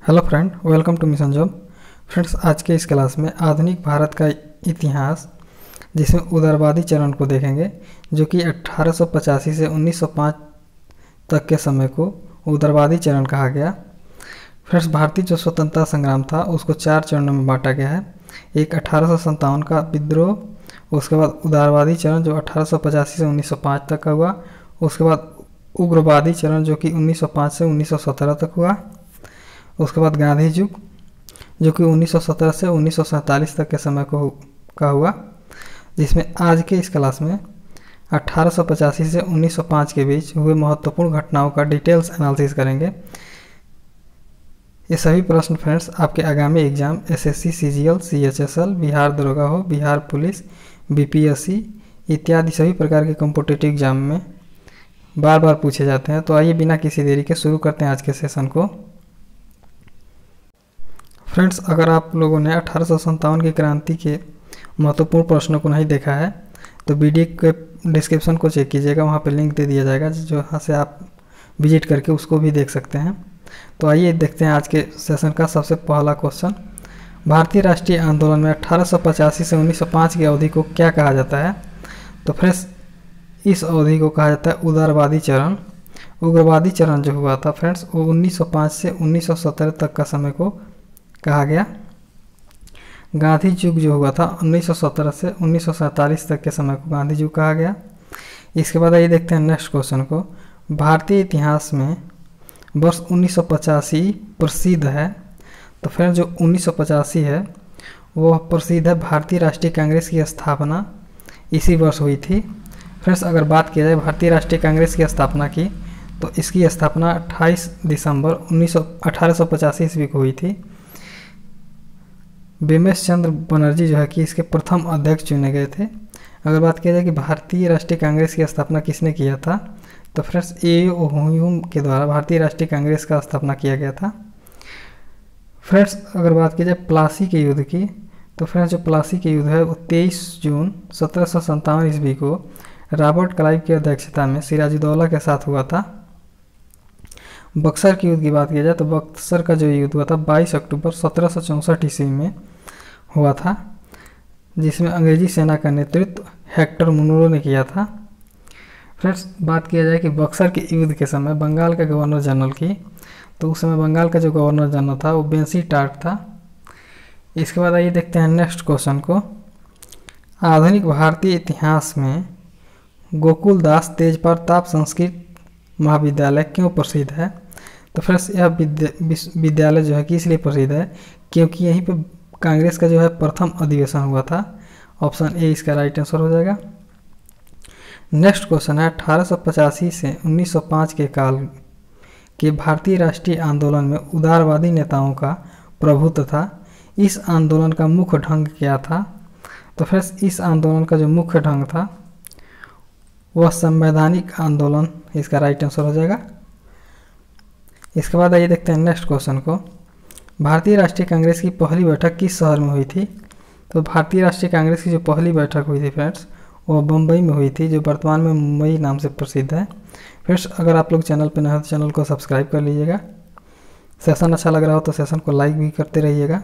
Hello friend, welcome to mission job. Friends, आज के इस क्लास में आधुनिक भारत का इतिहास जिसमें उदारवादी चरण को देखेंगे, जो कि 1885 से 1905 तक के समय को उदारवादी चरण कहा गया। फ्रेंड्स, भारतीय जो स्वतंत्रता संग्राम था उसको 4 चरणों में बांटा गया है। एक 1857 का विद्रोह, उसके बाद उदारवादी चरण जो 1885 से 1905 तक का हुआ, उसके बाद उग्रवादी चरण जो कि 1905 से 1917 तक हुआ, उसके बाद गांधी युग जो कि 1917 से 1947 तक के समय का हुआ, जिसमें आज के इस क्लास में 1885 से 1905 के बीच हुए महत्वपूर्ण घटनाओं का डिटेल्स एनालिसिस करेंगे। ये सभी प्रश्न फ्रेंड्स आपके आगामी exam SSC, CGL, CHSL, Bihar दरोगा हो, बिहार पुलिस, बीपीएससी इत्यादि सभी प्रकार के कॉम्पिटिटिव एग्जाम में बार बार पूछे जाते हैं। तो आइए बिना किसी देरी के शुरू करते हैं आज के सेशन को। फ्रेंड्स, अगर आप लोगों ने 1857 की क्रांति के महत्वपूर्ण प्रश्नों को नहीं देखा है तो वीडियो के डिस्क्रिप्शन को चेक कीजिएगा, वहाँ पे लिंक दे दिया जाएगा जहाँ से आप विजिट करके उसको भी देख सकते हैं। तो आइए देखते हैं आज के सेशन का सबसे पहला क्वेश्चन। भारतीय राष्ट्रीय आंदोलन में 1885 से 1905 की अवधि को क्या कहा जाता है? तो फ्रेंड्स, इस अवधि को कहा जाता है उदारवादी चरण। उग्रवादी चरण जो हुआ था फ्रेंड्स वो 1905 से 1917 तक का समय को कहा गया। गांधी युग जो हुआ था 1917 से 1947 तक के समय को गांधी युग कहा गया। इसके बाद आइए देखते हैं नेक्स्ट क्वेश्चन को। भारतीय इतिहास में वर्ष 1985 प्रसिद्ध है। तो फिर जो 1985 है वह प्रसिद्ध है। भारतीय राष्ट्रीय कांग्रेस की स्थापना इसी वर्ष हुई थी। फ्रेंड्स, अगर बात की जाए भारतीय राष्ट्रीय कांग्रेस की स्थापना की तो इसकी स्थापना 28 दिसंबर 1885 ईस्वी को हुई थी। बिमेश चंद्र बनर्जी जो है कि इसके प्रथम अध्यक्ष चुने गए थे। अगर बात की जाए कि भारतीय राष्ट्रीय कांग्रेस की स्थापना किसने किया था तो फ्रेंड्स ए.ओ. ह्यूम के द्वारा भारतीय राष्ट्रीय कांग्रेस का स्थापना किया गया था। फ्रेंड्स, अगर बात की जाए प्लासी के युद्ध की तो फ्रेंड्स जो प्लासी के युद्ध है वो 23 जून 1757 ईस्वी को रॉबर्ट क्लाइव की अध्यक्षता में सिराजुद्दौला के साथ हुआ था। बक्सर के युद्ध की बात की जाए तो बक्सर का जो युद्ध हुआ था 22 अक्टूबर 1764 ईस्वी में हुआ था, जिसमें अंग्रेजी सेना का नेतृत्व हेक्टर मुनरो ने किया था। फ्रेंड्स, बात किया जाए कि बक्सर के युद्ध के समय बंगाल के गवर्नर जनरल की, तो उस समय बंगाल का जो गवर्नर जनरल था वो बेंसी टार्ट था। इसके बाद आइए देखते हैं नेक्स्ट क्वेश्चन को। आधुनिक भारतीय इतिहास में गोकुलदास तेजप्रताप संस्कृत महाविद्यालय क्यों प्रसिद्ध है? तो फ्रेंड्स, यह विद्यालय जो है कि इसलिए प्रसिद्ध है क्योंकि यहीं पे कांग्रेस का जो है प्रथम अधिवेशन हुआ था। ऑप्शन ए इसका राइट आंसर हो जाएगा। नेक्स्ट क्वेश्चन है 1885 से 1905 के काल के भारतीय राष्ट्रीय आंदोलन में उदारवादी नेताओं का प्रभुत्व था। इस आंदोलन का मुख्य ढंग क्या था? तो फ्रेंड्स, इस आंदोलन का जो मुख्य ढंग था वह संवैधानिक आंदोलन, इसका राइट आंसर हो जाएगा। इसके बाद आइए देखते हैं नेक्स्ट क्वेश्चन को। भारतीय राष्ट्रीय कांग्रेस की पहली बैठक किस शहर में हुई थी? तो भारतीय राष्ट्रीय कांग्रेस की जो पहली बैठक हुई थी फ्रेंड्स वो बम्बई में हुई थी, जो वर्तमान में मुंबई नाम से प्रसिद्ध है। फ्रेंड्स, अगर आप लोग चैनल पर नए हो तो चैनल को सब्सक्राइब कर लीजिएगा। सेशन अच्छा लग रहा हो तो सेशन को लाइक भी करते रहिएगा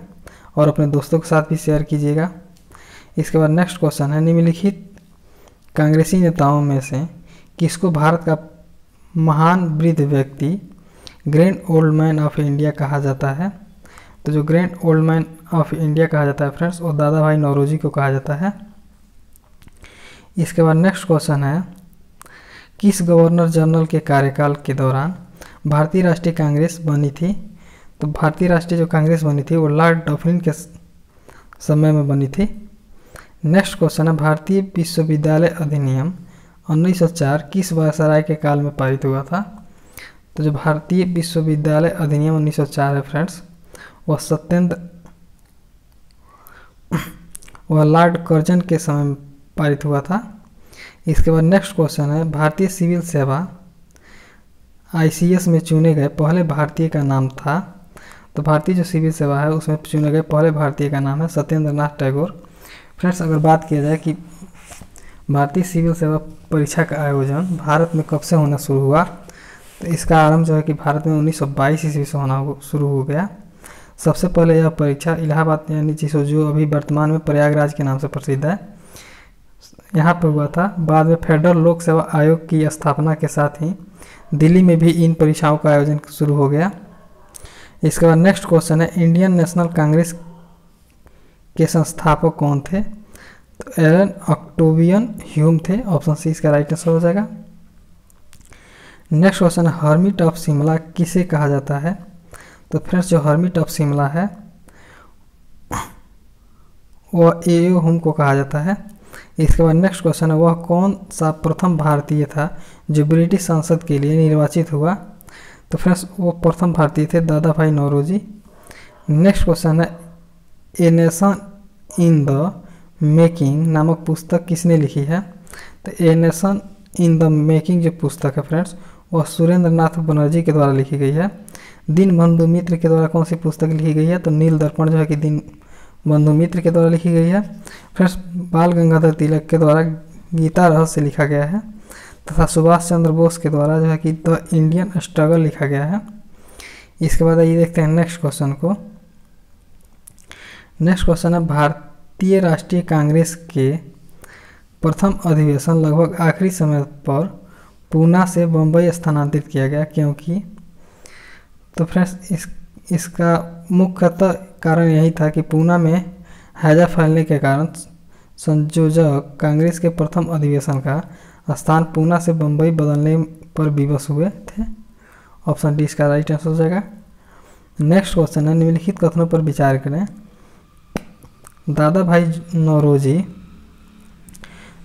और अपने दोस्तों के साथ भी शेयर कीजिएगा। इसके बाद नेक्स्ट क्वेश्चन है, निम्नलिखित कांग्रेसी नेताओं में से किसको भारत का महान वृद्ध व्यक्ति grand old man of India कहा जाता है? तो जो grand old man of India कहा जाता है फ्रेंड्स वो दादा भाई नौरोजी को कहा जाता है। इसके बाद नेक्स्ट क्वेश्चन है, किस गवर्नर जनरल के कार्यकाल के दौरान भारतीय राष्ट्रीय कांग्रेस बनी थी? तो भारतीय राष्ट्रीय जो कांग्रेस बनी थी वो लॉर्ड डफरिन के समय में बनी थी। नेक्स्ट क्वेश्चन है, भारतीय विश्वविद्यालय अधिनियम 1904 किस वायसराय के काल में पारित हुआ था? तो जो भारतीय विश्वविद्यालय अधिनियम 1904 है फ्रेंड्स वह लॉर्ड कर्जन के समय में पारित हुआ था। इसके बाद नेक्स्ट क्वेश्चन है, भारतीय सिविल सेवा आईसीएस में चुने गए पहले भारतीय का नाम था? तो भारतीय जो सिविल सेवा है उसमें चुने गए पहले भारतीय का नाम है सत्येंद्र नाथ टैगोर। फ्रेंड्स, अगर बात किया जाए कि भारतीय सिविल सेवा परीक्षा का आयोजन भारत में कब से होना शुरू हुआ तो इसका आरंभ जो है कि भारत में 1922 ईस्वी से होना शुरू हो गया। सबसे पहले यह परीक्षा इलाहाबाद यानी जो अभी वर्तमान में प्रयागराज के नाम से प्रसिद्ध है, यहाँ पर हुआ था। बाद में फेडरल लोक सेवा आयोग की स्थापना के साथ ही दिल्ली में भी इन परीक्षाओं का आयोजन शुरू हो गया। इसके बाद नेक्स्ट क्वेश्चन है, इंडियन नेशनल कांग्रेस के संस्थापक कौन थे? तो एलन ऑक्टेवियन ह्यूम थे। ऑप्शन सी इसका राइट आंसर हो जाएगा। नेक्स्ट क्वेश्चन है, हर्मिट ऑफ शिमला किसे कहा जाता है? तो फ्रेंड्स जो हर्मिट ऑफ शिमला है वह ए.ओ. ह्यूम को कहा जाता है। इसके बाद नेक्स्ट क्वेश्चन है, वह कौन सा प्रथम भारतीय था जो ब्रिटिश संसद के लिए निर्वाचित हुआ? तो फ्रेंड्स वो प्रथम भारतीय थे दादा भाई नौरोजी। नेक्स्ट क्वेश्चन है, a nation in the making नामक पुस्तक किसने लिखी है? तो a nation in the making जो पुस्तक है फ्रेंड्स वह सुरेंद्र नाथ बनर्जी के द्वारा लिखी गई है। दीनबंधु मित्र के द्वारा कौन सी पुस्तक लिखी गई है? तो नील दर्पण जो है कि दीनबंधु मित्र के द्वारा लिखी गई है। फ्रेंड्स बाल गंगाधर तिलक के द्वारा गीता रहस्य लिखा गया है तथा सुभाष चंद्र बोस के द्वारा जो है कि द इंडियन स्ट्रगल लिखा गया है। इसके बाद आइए देखते हैं नेक्स्ट क्वेश्चन को। नेक्स्ट क्वेश्चन है, भारतीय राष्ट्रीय कांग्रेस के प्रथम अधिवेशन लगभग आखिरी समय पर पूना से बम्बई स्थानांतरित किया गया क्योंकि? तो फ्रेंड्स इसका मुख्यतः कारण यही था कि पूना में हैजा फैलने के कारण संयोजक कांग्रेस के प्रथम अधिवेशन का स्थान पूना से बम्बई बदलने पर विवश हुए थे। ऑप्शन डी इसका राइट आंसर हो जाएगा। नेक्स्ट क्वेश्चन है, निम्नलिखित कथनों पर विचार करें। दादा भाई नौरोजी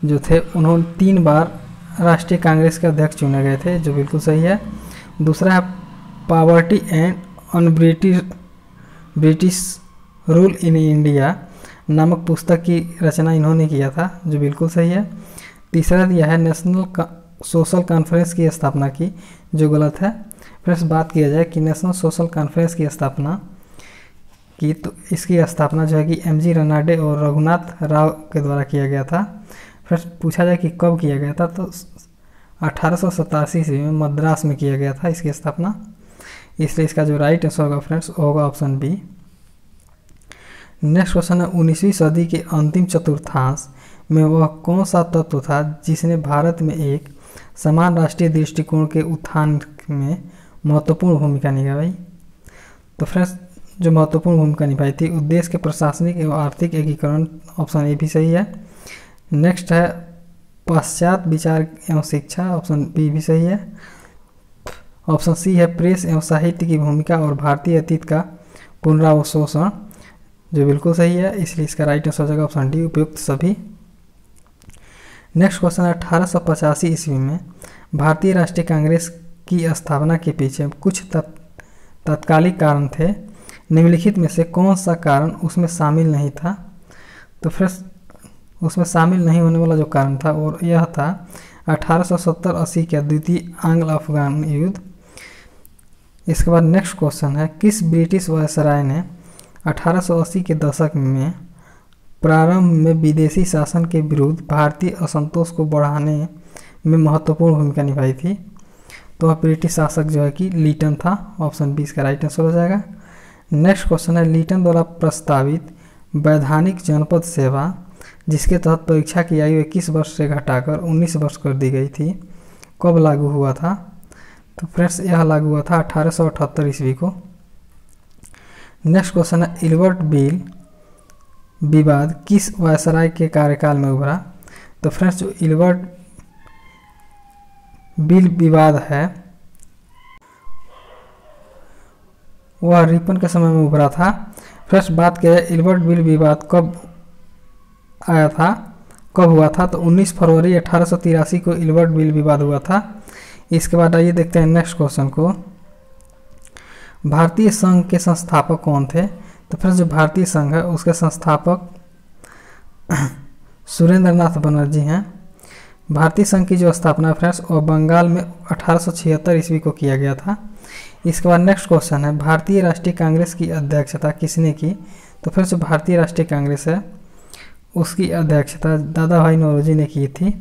जो थे उन्होंने 3 बार राष्ट्रीय कांग्रेस के अध्यक्ष चुने गए थे, जो बिल्कुल सही है। दूसरा है, poverty and on British rule in India नामक पुस्तक की रचना इन्होंने किया था, जो बिल्कुल सही है। तीसरा दिया है, नेशनल सोशल कॉन्फ्रेंस की स्थापना की, जो गलत है। फ्रेंड्स बात किया जाए कि नेशनल सोशल कॉन्फ्रेंस की स्थापना की, तो इसकी स्थापना जो है कि एम.जी. रनाडे और रघुनाथ राव के द्वारा किया गया था। फ्रेंड्स पूछा जाए कि कब किया गया था, तो 1887 ईस्वी में मद्रास में किया गया था इसकी स्थापना। इसलिए इसका जो राइट आंसर होगा फ्रेंड्स होगा ऑप्शन बी। नेक्स्ट क्वेश्चन है, 19वीं सदी के अंतिम चतुर्थांश में वह कौन सा तत्व था जिसने भारत में एक समान राष्ट्रीय दृष्टिकोण के उत्थान में महत्वपूर्ण भूमिका निभाई? तो फ्रेंड्स जो महत्वपूर्ण भूमिका निभाई थी, उद्देश्य के प्रशासनिक एवं आर्थिक एकीकरण। ऑप्शन ए भी सही है। नेक्स्ट है, पाश्चात्य विचार एवं शिक्षा। ऑप्शन बी भी सही है। ऑप्शन सी है, प्रेस एवं साहित्य की भूमिका और भारतीय अतीत का पुनरावशोषण, जो बिल्कुल सही है। इसलिए इसका राइट आंसर हो जाएगा ऑप्शन डी, उपयुक्त सभी। नेक्स्ट क्वेश्चन है, 1885 ईस्वी में भारतीय राष्ट्रीय कांग्रेस की स्थापना के पीछे कुछ तात्कालिक कारण थे, निम्नलिखित में से कौन सा कारण उसमें शामिल नहीं था? तो फिर उसमें शामिल नहीं होने वाला जो कारण था और यह था 1870-80 का द्वितीय आंग्ल अफगान युद्ध। इसके बाद नेक्स्ट क्वेश्चन है, किस ब्रिटिश वायसराय ने 1880 के दशक में प्रारंभ में विदेशी शासन के विरुद्ध भारतीय असंतोष को बढ़ाने में महत्वपूर्ण भूमिका निभाई थी? तो वह ब्रिटिश शासक जो है कि लीटन था। ऑप्शन बी इसका राइट आंसर हो जाएगा। नेक्स्ट क्वेश्चन है, लीटन द्वारा प्रस्तावित वैधानिक जनपद सेवा जिसके तहत परीक्षा की आयु 21 वर्ष से घटाकर 19 वर्ष कर दी गई थी, कब लागू हुआ था? तो फ्रेंड्स यह लागू हुआ था 1878 ईस्वी को। नेक्स्ट क्वेश्चन है, इल्बर्ट बिल विवाद किस वायसराय के कार्यकाल में उभरा? तो फ्रेंड्स जो इल्बर्ट बिल विवाद है वह रिपन के समय में उभरा था। फ्रेंड्स बात किया जाए इल्बर्ट बिल विवाद कब आया था, कब हुआ था? तो 19 फरवरी 1883 को इल्बर्ट बिल विवाद हुआ था। इसके बाद आइए देखते हैं नेक्स्ट क्वेश्चन को। भारतीय संघ के संस्थापक कौन थे? तो फ्रेंड्स जो भारतीय संघ है उसके संस्थापक सुरेंद्र नाथ बनर्जी हैं। भारतीय संघ की जो स्थापना फ्रेंड्स और बंगाल में 1876 ईस्वी को किया गया था। इसके बाद नेक्स्ट क्वेश्चन है, भारतीय राष्ट्रीय कांग्रेस की अध्यक्षता किसने की? तो फ्रेंड्स जो भारतीय राष्ट्रीय कांग्रेस है उसकी अध्यक्षता दादा भाई नौरोजी ने की थी।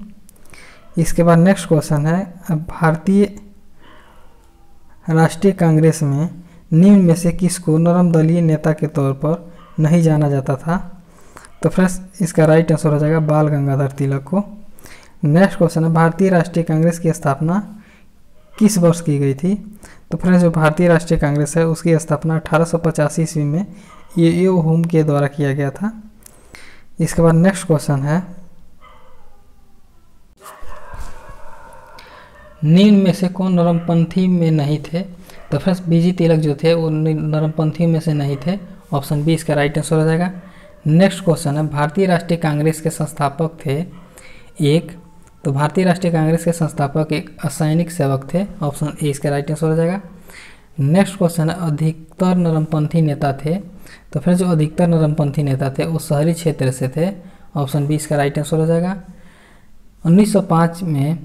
इसके बाद नेक्स्ट क्वेश्चन है, भारतीय राष्ट्रीय कांग्रेस में निम्न में से किसको नरम दलीय नेता के तौर पर नहीं जाना जाता था? तो फ्रेंड्स इसका राइट आंसर हो जाएगा बाल गंगाधर तिलक को। नेक्स्ट क्वेश्चन है, भारतीय राष्ट्रीय कांग्रेस की स्थापना किस वर्ष की गई थी? तो फ्रेंड्स जो भारतीय राष्ट्रीय कांग्रेस है उसकी स्थापना 1885 ईस्वी में ए.ओ. हुम के द्वारा किया गया था। इसके बाद नेक्स्ट क्वेश्चन है, निम्न में से कौन नरमपंथी में नहीं थे? तो फ्रेंड्स बीजी तिलक जो थे वो नरमपंथी में से नहीं थे। ऑप्शन बी इसका राइट आंसर हो जाएगा। नेक्स्ट क्वेश्चन है, भारतीय राष्ट्रीय कांग्रेस के संस्थापक थे एक, तो भारतीय राष्ट्रीय कांग्रेस के संस्थापक एक असैनिक सेवक थे। ऑप्शन ए इसका राइट आंसर हो जाएगा। नेक्स्ट क्वेश्चन है, अधिकतर नरमपंथी नेता थे, तो फिर जो अधिकतर नरमपंथी नेता थे वो शहरी क्षेत्र से थे। ऑप्शन बी इसका राइट आंसर हो जाएगा। 1905 में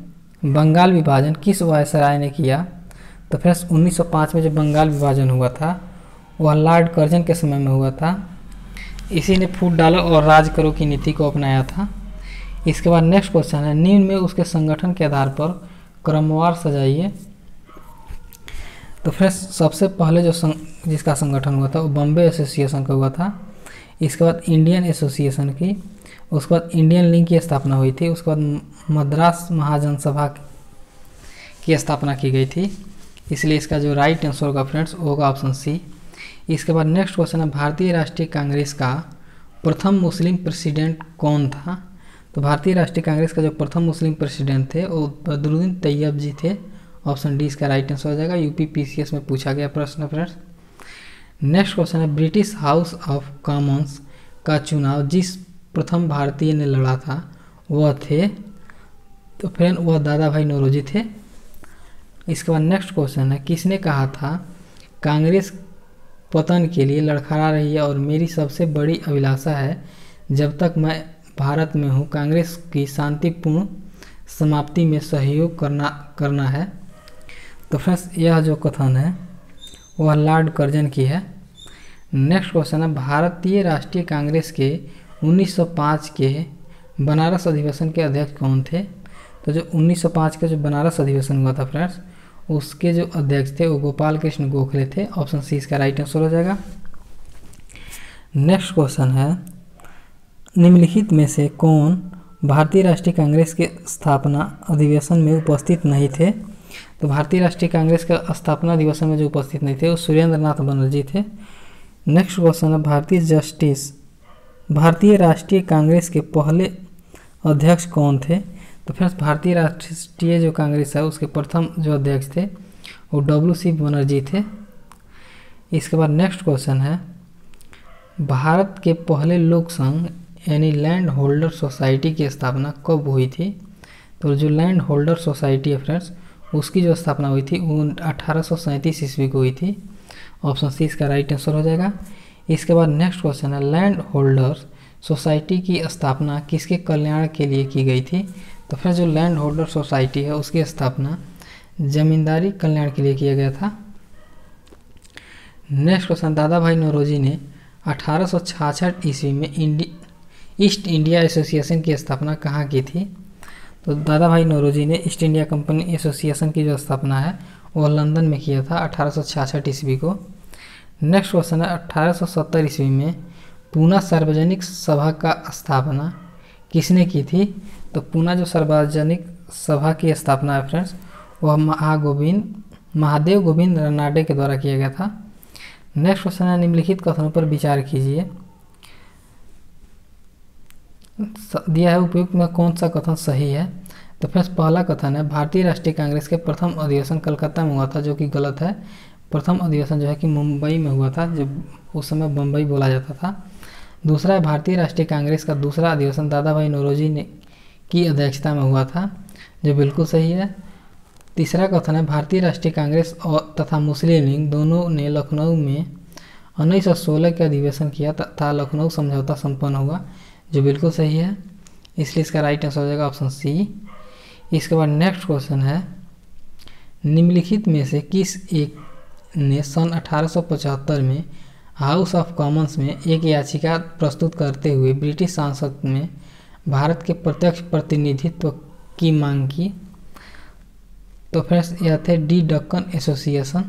बंगाल विभाजन किस वायसराय ने किया? तो फिर 1905 में जो बंगाल विभाजन हुआ था वह लॉर्ड कर्जन के समय में हुआ था। इसी ने फूट डालो और राज करो की नीति को अपनाया था। इसके बाद नेक्स्ट क्वेश्चन है, निम्न में उसके संगठन के आधार पर क्रमवार सजाइए। तो फिर सबसे पहले जो जिसका संगठन हुआ था वो बॉम्बे एसोसिएशन का हुआ था। इसके बाद इंडियन एसोसिएशन की, उसके बाद इंडियन लीग की स्थापना हुई थी, उसके बाद मद्रास महाजन सभा की स्थापना की गई थी। इसलिए इसका जो राइट आंसर होगा फ्रेंड्स वो होगा ऑप्शन सी। इसके बाद नेक्स्ट क्वेश्चन है, भारतीय राष्ट्रीय कांग्रेस का प्रथम मुस्लिम प्रेसिडेंट कौन था? तो भारतीय राष्ट्रीय कांग्रेस का जो प्रथम मुस्लिम प्रेसिडेंट थे वो बदरुद्दीन तैयब जी थे। ऑप्शन डी इसका राइट आंसर हो जाएगा। यूपी पीसीएस में पूछा गया प्रश्न फ्रेंड्स। नेक्स्ट क्वेश्चन है, ब्रिटिश हाउस ऑफ कॉमन्स का चुनाव जिस प्रथम भारतीय ने लड़ा था वह थे, तो फ्रेंड वह दादा भाई नौरोजी थे। इसके बाद नेक्स्ट क्वेश्चन है, किसने कहा था कांग्रेस पतन के लिए लड़खड़ा रही है और मेरी सबसे बड़ी अभिलाषा है जब तक मैं भारत में हूँ कांग्रेस की शांतिपूर्ण समाप्ति में सहयोग करना है? तो फ्रेंड्स यह जो कथन है वह लॉर्ड कर्जन की है। नेक्स्ट क्वेश्चन है, भारतीय राष्ट्रीय कांग्रेस के 1905 के बनारस अधिवेशन के अध्यक्ष कौन थे? तो जो 1905 का जो बनारस अधिवेशन हुआ था फ्रेंड्स उसके जो अध्यक्ष थे वो गोपाल कृष्ण गोखले थे। ऑप्शन सी इसका राइट आंसर हो जाएगा। नेक्स्ट क्वेश्चन है, निम्नलिखित में से कौन भारतीय राष्ट्रीय कांग्रेस के स्थापना अधिवेशन में उपस्थित नहीं थे? तो भारतीय राष्ट्रीय कांग्रेस का स्थापना अधिवेशन में जो उपस्थित नहीं थे वो सुरेंद्र नाथ बनर्जी थे। नेक्स्ट क्वेश्चन है, भारतीय राष्ट्रीय कांग्रेस के पहले अध्यक्ष कौन थे? तो फ्रेंड्स भारतीय राष्ट्रीय जो कांग्रेस है उसके प्रथम जो अध्यक्ष थे वो W.C. बनर्जी थे। इसके बाद नेक्स्ट क्वेश्चन है, भारत के पहले लोक संघ यानी लैंड होल्डर सोसाइटी की स्थापना कब हुई थी? तो जो लैंड होल्डर सोसाइटी है फ्रेंड्स उसकी जो स्थापना हुई थी वो 1837 ईस्वी को हुई थी। ऑप्शन सी इसका राइट आंसर हो जाएगा। इसके बाद नेक्स्ट क्वेश्चन है, लैंड होल्डर सोसाइटी की स्थापना किसके कल्याण के लिए की गई थी? तो फिर जो लैंड होल्डर सोसाइटी है उसकी स्थापना जमींदारी कल्याण के लिए किया गया था। नेक्स्ट क्वेश्चन, दादा भाई नौरोजी ने 1866 ईस्वी में ईस्ट इंडिया एसोसिएशन की स्थापना कहाँ की थी? तो दादा भाई नौरोजी ने ईस्ट इंडिया कंपनी एसोसिएशन की जो स्थापना है वह लंदन में किया था 1866 ईस्वी को। नेक्स्ट क्वेश्चन है, 1870 ईस्वी में पूना सार्वजनिक सभा का स्थापना किसने की थी? तो पूना जो सार्वजनिक सभा की स्थापना है फ्रेंड्स वह महादेव गोविंद रनाडे के द्वारा किया गया था। नेक्स्ट क्वेश्चन है, निम्नलिखित कथनों पर विचार कीजिए। दिया है उपयुक्त में कौन सा कथन सही है? तो फ्रेंड्स पहला कथन है, भारतीय राष्ट्रीय कांग्रेस के प्रथम अधिवेशन कलकत्ता में हुआ था, जो कि गलत है। प्रथम अधिवेशन जो है कि मुंबई में हुआ था, जब उस समय बम्बई बोला जाता था। दूसरा है, भारतीय राष्ट्रीय कांग्रेस का दूसरा अधिवेशन दादा भाई नौरोजी ने की अध्यक्षता में हुआ था, जो बिल्कुल सही है। तीसरा कथन है, भारतीय राष्ट्रीय कांग्रेस और तथा मुस्लिम लीग दोनों ने लखनऊ में 1916 के अधिवेशन किया तथा लखनऊ समझौता संपन्न हुआ, जो बिल्कुल सही है। इसलिए इसका राइट आंसर हो जाएगा ऑप्शन सी। इसके बाद नेक्स्ट क्वेश्चन है, निम्नलिखित में से किस एक ने सन 1875 में हाउस ऑफ कॉमन्स में एक याचिका प्रस्तुत करते हुए ब्रिटिश संसद में भारत के प्रत्यक्ष प्रतिनिधित्व की मांग की? तो फ्रेंड्स यह थे D Deccan association.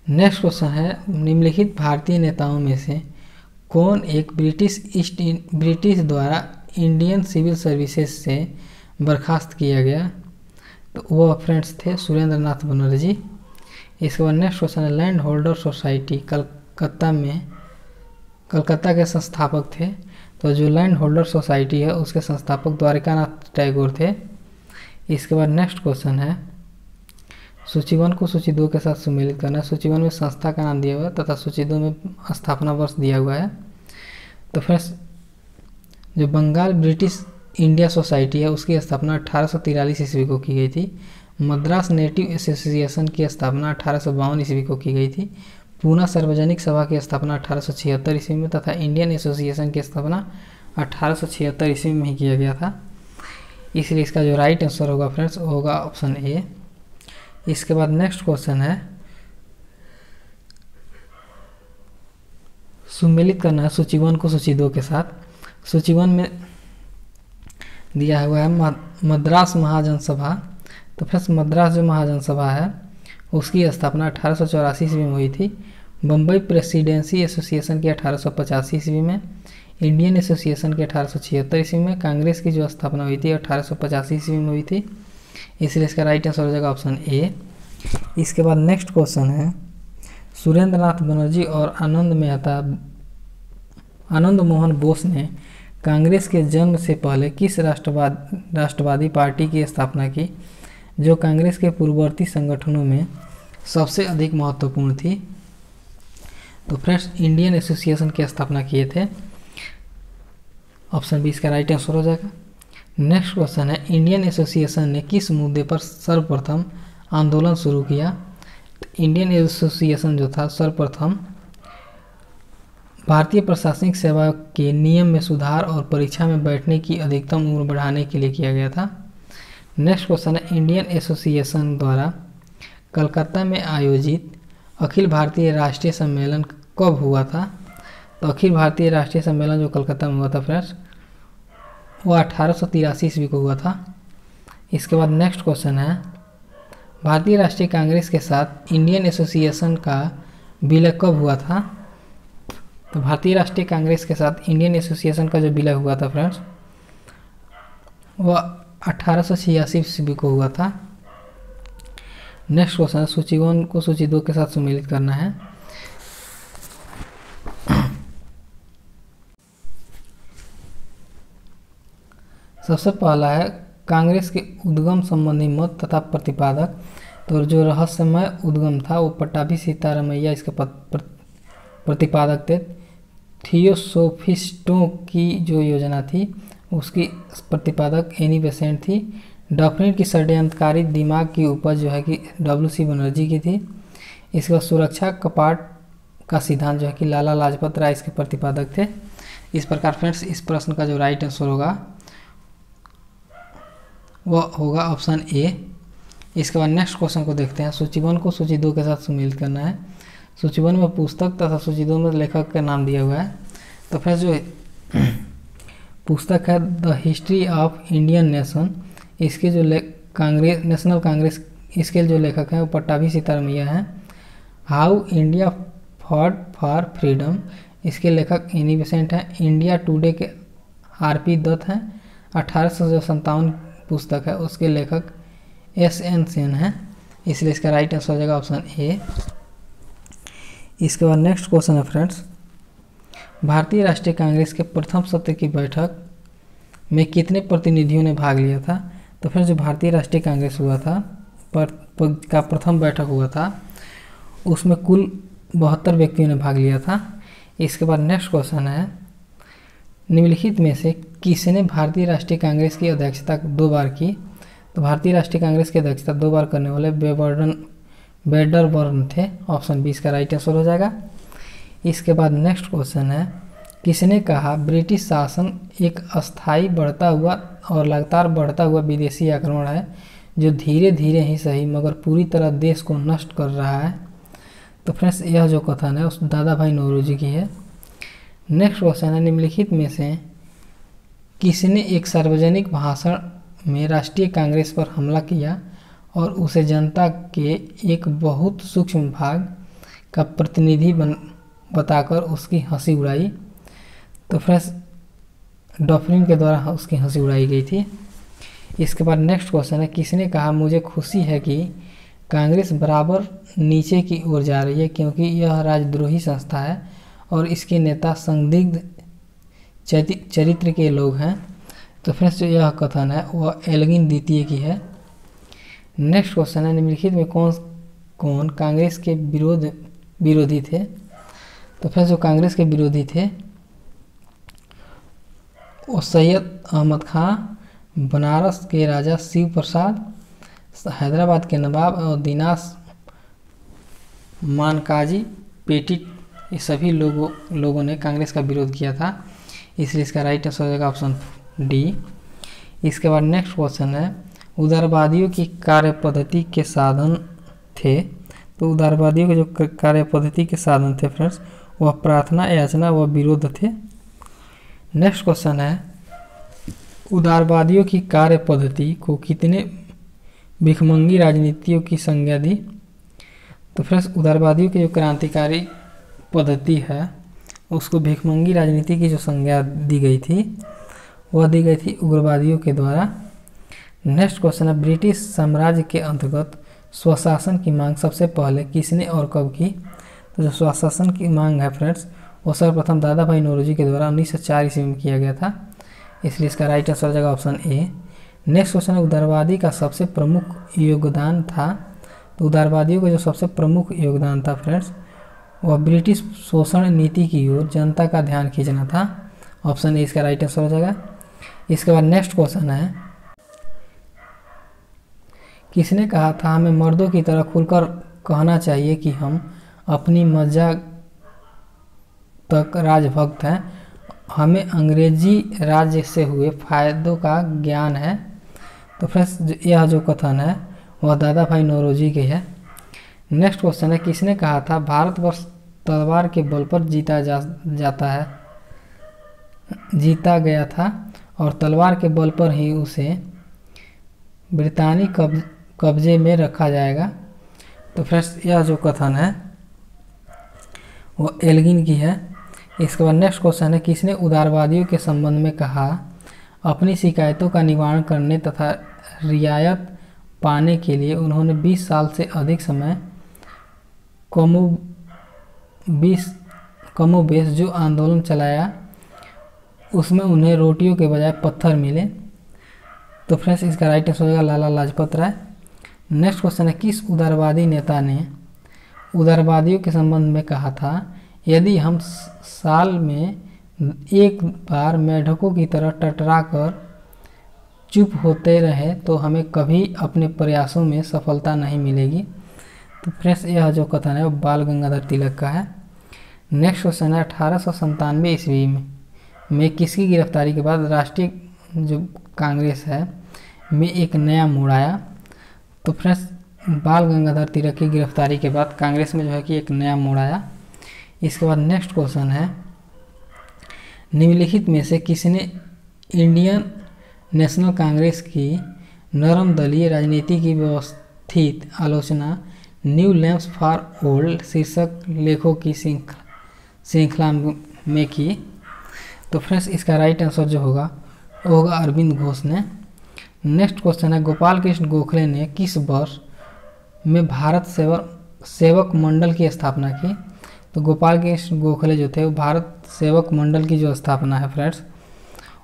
Next question है, निम्नलिखित भारतीय नेताओं में से कौन एक ब्रिटिश द्वारा इंडियन सिविल सर्विसेज से बर्खास्त किया गया? तो वो फ्रेंड्स थे सुरेंद्र नाथ बनर्जी। इसके बाद नेक्स्ट क्वेश्चन है, लैंड होल्डर सोसाइटी कलकत्ता के संस्थापक थे। तो जो लैंड होल्डर सोसाइटी है उसके संस्थापक द्वारिकानाथ टैगोर थे। इसके बाद नेक्स्ट क्वेश्चन है, सूची 1 को सूची 2 के साथ सम्मिलित करना है। सूची 1 में संस्था का नाम दिया हुआ है तथा सूची 2 में स्थापना वर्ष दिया हुआ है। तो फ्रेंड्स जो बंगाल ब्रिटिश इंडिया सोसाइटी है उसकी स्थापना 1843 ईस्वी को की गई थी। मद्रास नेटिव एसोसिएशन की स्थापना 1852 ईस्वी को की गई थी। पूना सार्वजनिक सभा की स्थापना 1876 ईस्वी में तथा इंडियन एसोसिएशन की स्थापना 1876 ईस्वी में ही किया गया था। इसलिए इसका जो राइट आंसर होगा फ्रेंड्स वो होगा ऑप्शन ए। इसके बाद नेक्स्ट क्वेश्चन है, सम्मिलित करना है सूची 1 को सूची 2 के साथ। सूची 1 में दिया हुआ है मद्रास महाजन सभा। तो फ्रेंड्स मद्रास जो महाजन सभा है उसकी स्थापना 1884 ईस्वी में हुई थी। बम्बई प्रेसिडेंसी एसोसिएशन की 1885 ईस्वी में, इंडियन एसोसिएशन की 1876 ईस्वी में, कांग्रेस की जो स्थापना हुई थी 1885 ईस्वी में हुई थी। इसलिए इसका राइट आंसर हो जाएगा ऑप्शन ए। इसके बाद नेक्स्ट क्वेश्चन है, सुरेंद्र नाथ बनर्जी और आनंद मोहन बोस ने कांग्रेस के जन्म से पहले किस राष्ट्रवादी पार्टी की स्थापना की जो कांग्रेस के पूर्ववर्ती संगठनों में सबसे अधिक महत्वपूर्ण थी? तो फ्रेंड्स इंडियन एसोसिएशन की स्थापना किए थे। ऑप्शन बी इसका राइट आंसर हो जाएगा। नेक्स्ट क्वेश्चन है, इंडियन एसोसिएशन ने किस मुद्दे पर सर्वप्रथम आंदोलन शुरू किया? तो इंडियन एसोसिएशन जो था सर्वप्रथम भारतीय प्रशासनिक सेवा के नियम में सुधार और परीक्षा में बैठने की अधिकतम उम्र बढ़ाने के लिए किया गया था। नेक्स्ट क्वेश्चन है, इंडियन एसोसिएशन द्वारा कलकत्ता में आयोजित अखिल भारतीय राष्ट्रीय सम्मेलन कब हुआ था? तो अखिल भारतीय राष्ट्रीय सम्मेलन जो कलकत्ता में हुआ था फ्रेंड्स वो 1883 ईस्वी को हुआ था। इसके बाद नेक्स्ट क्वेश्चन है, भारतीय राष्ट्रीय कांग्रेस के साथ इंडियन एसोसिएशन का विलय कब हुआ था? तो भारतीय राष्ट्रीय कांग्रेस के साथ इंडियन एसोसिएशन का जो विलय हुआ था फ्रेंड्स वो 1886 ईस्वी को हुआ था। नेक्स्ट क्वेश्चन है, सूची 1 को सूची 2 के साथ सम्मिलित करना है। सबसे पहला है कांग्रेस के उद्गम संबंधी मत तथा प्रतिपादक। तो जो रहस्यमय उद्गम था वो पट्टाभी सीतारामैया इसके प्रतिपादक थे। थियोसोफिस्टों की जो योजना थी उसकी प्रतिपादक एनी बेसेंट थी। डॉक्ट्रिन की षड्यंत्रकारी दिमाग की उपज जो है कि WC बनर्जी की थी। इसके बाद सुरक्षा कपाट का सिद्धांत जो है कि लाला लाजपत राय इसके प्रतिपादक थे। इस प्रकार फ्रेंड्स इस प्रश्न का जो राइट आंसर होगा वो होगा ऑप्शन ए। इसके बाद नेक्स्ट क्वेश्चन को देखते हैं। सूची 1 को सूची 2 के साथ सम्मिलित करना है। सूची 1 में पुस्तक तथा सूची 2 में लेखक का नाम दिया हुआ है। तो फ्रेंड्स जो पुस्तक है the history of Indian nation, इसके जो नेशनल कांग्रेस इसके जो लेखक हैं वो पट्टाभी सीतारामैया हैं। How India fought for freedom, इसके लेखक एनी बेसेंट हैं। इंडिया टुडे के RP दत्त हैं। 1857 पुस्तक है उसके लेखक SN सेन हैं। इसलिए इसका राइट आंसर हो जाएगा ऑप्शन ए। इसके बाद नेक्स्ट क्वेश्चन है फ्रेंड्स, भारतीय राष्ट्रीय कांग्रेस के प्रथम सत्र की बैठक में कितने प्रतिनिधियों ने भाग लिया था? तो फिर जो भारतीय राष्ट्रीय कांग्रेस हुआ था का प्रथम बैठक हुआ था उसमें कुल 72 व्यक्तियों ने भाग लिया था। इसके बाद नेक्स्ट क्वेश्चन है, निम्नलिखित में से किसने भारतीय राष्ट्रीय कांग्रेस की अध्यक्षता 2 बार की? तो भारतीय राष्ट्रीय कांग्रेस की अध्यक्षता 2 बार करने वाले वेडरबर्न थे। ऑप्शन बी इसका राइट आंसर हो जाएगा। इसके बाद नेक्स्ट क्वेश्चन है, किसने कहा ब्रिटिश शासन एक अस्थायी बढ़ता हुआ और लगातार बढ़ता हुआ विदेशी आक्रमण है जो धीरे धीरे ही सही मगर पूरी तरह देश को नष्ट कर रहा है? तो फ्रेंड्स यह जो कथन है उस दादा भाई नौरोजी की है। नेक्स्ट क्वेश्चन है, निम्नलिखित में से किसने एक सार्वजनिक भाषण में राष्ट्रीय कांग्रेस पर हमला किया और उसे जनता के एक बहुत सूक्ष्म भाग का प्रतिनिधि बताकर उसकी हंसी उड़ाई। तो फ्रेंड्स डफरिन के द्वारा उसकी हंसी उड़ाई गई थी। इसके बाद नेक्स्ट क्वेश्चन है, किसने कहा मुझे खुशी है कि कांग्रेस बराबर नीचे की ओर जा रही है क्योंकि यह राजद्रोही संस्था है और इसके नेता संदिग्ध चरित्र के लोग हैं। तो फ्रेंड्स जो यह कथन है वह एल्गिन द्वितीय की है। नेक्स्ट क्वेश्चन है, निम्नलिखित में कौन कौन कांग्रेस के विरोधी थे। तो फ्रेंड्स जो कांग्रेस के विरोधी थे वो सैयद अहमद खां, बनारस के राजा शिव प्रसाद, हैदराबाद के नवाब और दिनास मानकाजी पेटिट, ये सभी लोगों ने कांग्रेस का विरोध किया था, इसलिए इसका राइट आंसर हो जाएगा ऑप्शन डी। इसके बाद नेक्स्ट क्वेश्चन है, उदारवादियों की कार्य पद्धति के साधन थे। तो उदारवादियों के जो कार्य पद्धति के साधन थे फ्रेंड्स वह प्रार्थना, याचना व विरोध थे। नेक्स्ट क्वेश्चन है, उदारवादियों की कार्य पद्धति को कितने भिखमंगी राजनीतियों की संज्ञा दी। तो फ्रेंड्स उदारवादियों की जो क्रांतिकारी पद्धति है उसको भिखमंगी राजनीति की जो संज्ञा दी गई थी वह दी गई थी उग्रवादियों के द्वारा। नेक्स्ट क्वेश्चन है, ब्रिटिश साम्राज्य के अंतर्गत स्वशासन की मांग सबसे पहले किसने और कब की। तो जो स्वशासन की मांग है फ्रेंड्स वो सर्वप्रथम दादा भाई नौरोजी के द्वारा 1904 ईस्वी में किया गया था, इसलिए इसका राइट आंसर हो जाएगा ऑप्शन ए। नेक्स्ट क्वेश्चन है, उदारवादी का सबसे प्रमुख योगदान था। तो उदारवादियों का जो सबसे प्रमुख योगदान था फ्रेंड्स वह ब्रिटिश शोषण नीति की ओर जनता का ध्यान खींचना था, ऑप्शन ए इसका राइट आंसर हो जाएगा। इसके बाद नेक्स्ट क्वेश्चन है, किसने कहा था हमें मर्दों की तरह खुलकर कहना चाहिए कि हम अपनी मज्जा तक राजभक्त हैं, हमें अंग्रेजी राज्य से हुए फायदों का ज्ञान है। तो फ्रेंड्स यह जो कथन है वह दादा भाई नौरोजी के है। नेक्स्ट क्वेश्चन है, किसने कहा था भारतवर्ष तलवार के बल पर जीता गया था और तलवार के बल पर ही उसे ब्रितानी कब्जे में रखा जाएगा। तो फ्रेंड्स यह जो कथन है वो एल्गिन की है। इसके बाद नेक्स्ट क्वेश्चन है, किसने उदारवादियों के संबंध में कहा अपनी शिकायतों का निवारण करने तथा रियायत पाने के लिए उन्होंने 20 साल से अधिक समय कमोबेश जो आंदोलन चलाया उसमें उन्हें रोटियों के बजाय पत्थर मिले। तो फ्रेंड्स इसका राइट आंसर हो जाएगा लाला लाजपत राय। नेक्स्ट क्वेश्चन है, किस उदारवादी नेता ने उदारवादियों के संबंध में कहा था यदि हम साल में एक बार मेढकों की तरह टटरा कर चुप होते रहे तो हमें कभी अपने प्रयासों में सफलता नहीं मिलेगी। तो फ्रेंड्स यह जो कथन है वो बाल गंगाधर तिलक का है। नेक्स्ट क्वेश्चन है, 1897 ईस्वी में किसकी गिरफ्तारी के बाद राष्ट्रीय जो कांग्रेस है में एक नया मोड़ आया। तो फ्रेंड्स बाल गंगाधर तिलक की गिरफ्तारी के बाद कांग्रेस में जो है कि एक नया मोड़ आया। इसके बाद नेक्स्ट क्वेश्चन है, निम्नलिखित में से किसने इंडियन नेशनल कांग्रेस की नरम दलीय राजनीति की व्यवस्थित आलोचना न्यू लैम्प्स फॉर ओल्ड शीर्षक लेखों की श्रृंखला में की। तो फ्रेंड्स इसका राइट आंसर जो होगा वो होगा अरविंद घोष ने। नेक्स्ट क्वेश्चन है, गोपाल कृष्ण गोखले ने किस वर्ष में भारत सेवक मंडल की स्थापना की। तो गोपाल कृष्ण गोखले जो थे वो भारत सेवक मंडल की जो स्थापना है फ्रेंड्स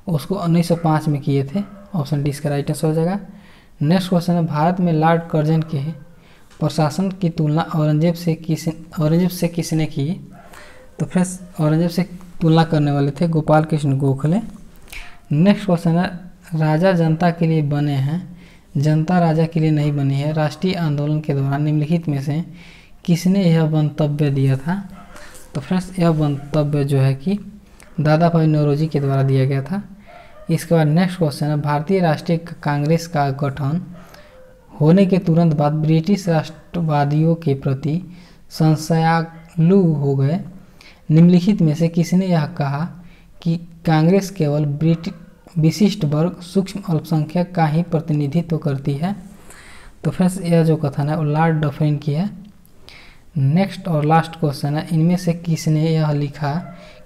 उसको 1905 में किए थे, ऑप्शन डी इसका राइट आंसर हो जाएगा। नेक्स्ट क्वेश्चन है, भारत में लॉर्ड कर्जन के प्रशासन की तुलना औरंगजेब से किसने की। तो फ्रेंड्स औरंगजेब से तुलना करने वाले थे गोपाल कृष्ण गोखले। नेक्स्ट क्वेश्चन है, राजा जनता के लिए बने हैं, जनता राजा के लिए नहीं बनी है, राष्ट्रीय आंदोलन के दौरान निम्नलिखित में से किसने यह मंतव्य दिया था। तो फ्रेंड्स यह मंतव्य जो है कि दादा भाई नौरोजी के द्वारा दिया गया था। इसके बाद नेक्स्ट क्वेश्चन है, भारतीय राष्ट्रीय कांग्रेस का गठन होने के तुरंत बाद ब्रिटिश राष्ट्रवादियों के प्रति संशयालु हो गए। निम्नलिखित में से किसने यह कहा कि कांग्रेस केवल विशिष्ट वर्ग सूक्ष्म अल्पसंख्यक का ही प्रतिनिधित्व करती है। तो फ्रेंड्स यह जो कथन है वो लॉर्ड डफरिन की है। नेक्स्ट और लास्ट क्वेश्चन है, इनमें से किसने यह लिखा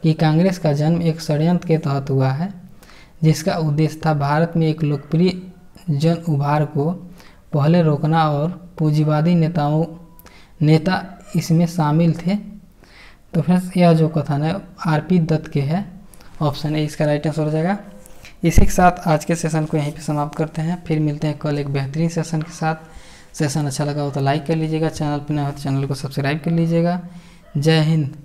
कि कांग्रेस का जन्म एक षड्यंत्र के तहत हुआ है जिसका उद्देश्य था भारत में एक लोकप्रिय जन उभार को पहले रोकना और पूंजीवादी नेता इसमें शामिल थे। तो फ्रेंड्स यह जो कथन है आरपी दत्त के है, ऑप्शन ए इसका राइट आंसर हो जाएगा। इसी के साथ आज के सेशन को यहीं पे समाप्त करते हैं, फिर मिलते हैं कल एक बेहतरीन सेशन के साथ। सेशन अच्छा लगा हो तो लाइक कर लीजिएगा, चैनल पर नया हो तो चैनल को सब्सक्राइब कर लीजिएगा। जय हिंद।